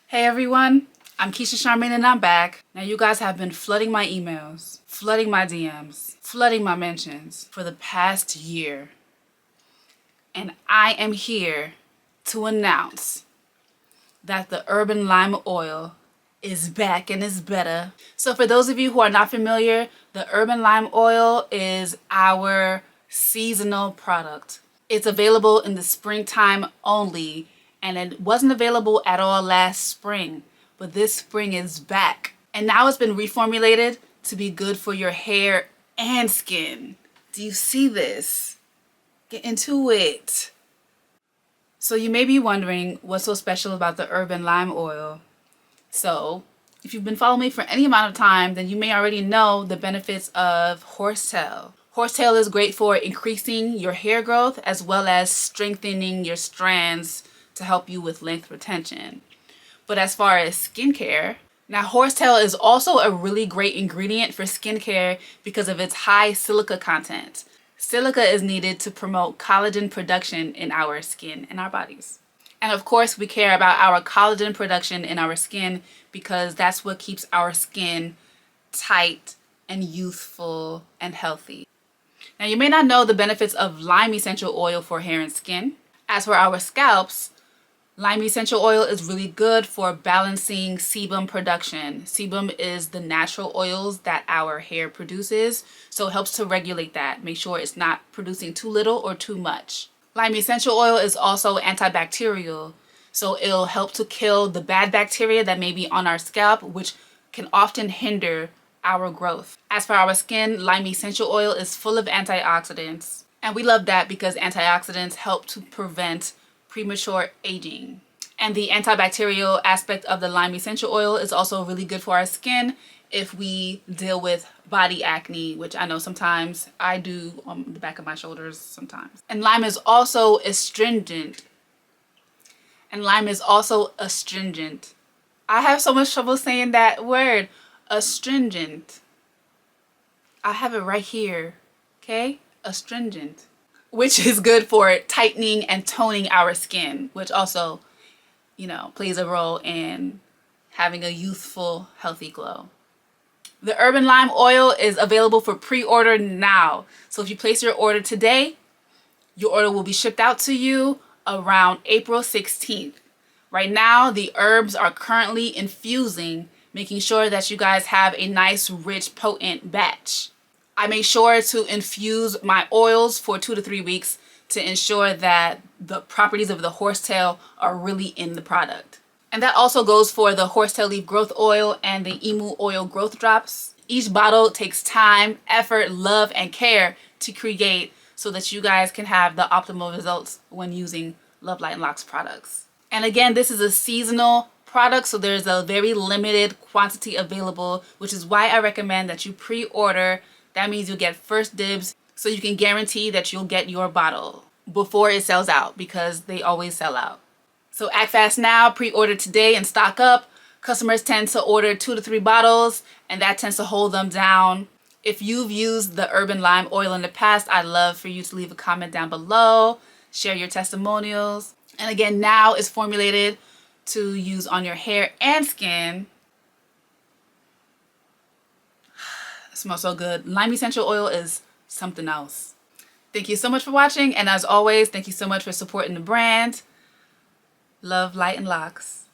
Hey everyone, I'm Keisha Charmaine and I'm back. Now you guys have been flooding my emails, flooding my DMs, flooding my mentions for the past year. And I am here to announce that the Urban Lime Oil is back and is better. So for those of you who are not familiar, the Urban Lime Oil is our seasonal product. It's available in the springtime only, and it wasn't available at all last spring, but this spring is back. And now it's been reformulated to be good for your hair and skin. Do you see this? Get into it. So you may be wondering what's so special about the Urban Lime Oil. So if you've been following me for any amount of time, then you may already know the benefits of Horsetail. Horsetail is great for increasing your hair growth as well as strengthening your strands to help you with length retention. But as far as skincare, now Horsetail is also a really great ingredient for skincare because of its high silica content. Silica is needed to promote collagen production in our skin and our bodies. And of course, we care about our collagen production in our skin because that's what keeps our skin tight and youthful and healthy. Now, you may not know the benefits of lime essential oil for hair and skin. As for our scalps, lime essential oil is really good for balancing sebum production. Sebum is the natural oils that our hair produces, so it helps to regulate that. Make sure it's not producing too little or too much. Lime essential oil is also antibacterial, so it'll help to kill the bad bacteria that may be on our scalp, which can often hinder our growth. As for our skin, lime essential oil is full of antioxidants, and we love that because antioxidants help to prevent premature aging. And the antibacterial aspect of the lime essential oil is also really good for our skin if we deal with body acne, which I know sometimes I do on the back of my shoulders sometimes. And lime is also astringent. I have so much trouble saying that word, astringent. I have it right here, okay? Astringent. Which is good for tightening and toning our skin, which also, plays a role in having a youthful, healthy glow. The Urban Lime Oil is available for pre-order now. So if you place your order today, your order will be shipped out to you around April 16th. Right now, the herbs are currently infusing, making sure that you guys have a nice, rich, potent batch. I make sure to infuse my oils for 2 to 3 weeks to ensure that the properties of the horsetail are really in the product. And that also goes for the horsetail leaf growth oil and the emu oil growth drops. Each bottle takes time, effort, love, and care to create so that you guys can have the optimal results when using Love Light Locs products. And again, this is a seasonal product, so there's a very limited quantity available, which is why I recommend that you pre-order. That means you'll get first dibs, so you can guarantee that you'll get your bottle before it sells out, because they always sell out. So act fast now, pre-order today and stock up. Customers tend to order 2 to 3 bottles, and that tends to hold them down. If you've used the Urban Lime Oil in the past, I'd love for you to leave a comment down below, share your testimonials. And again, now it's formulated to use on your hair and skin. It smells so good. Lime essential oil is something else. Thank you so much for watching, and as always, thank you so much for supporting the brand. Love, light, and locks.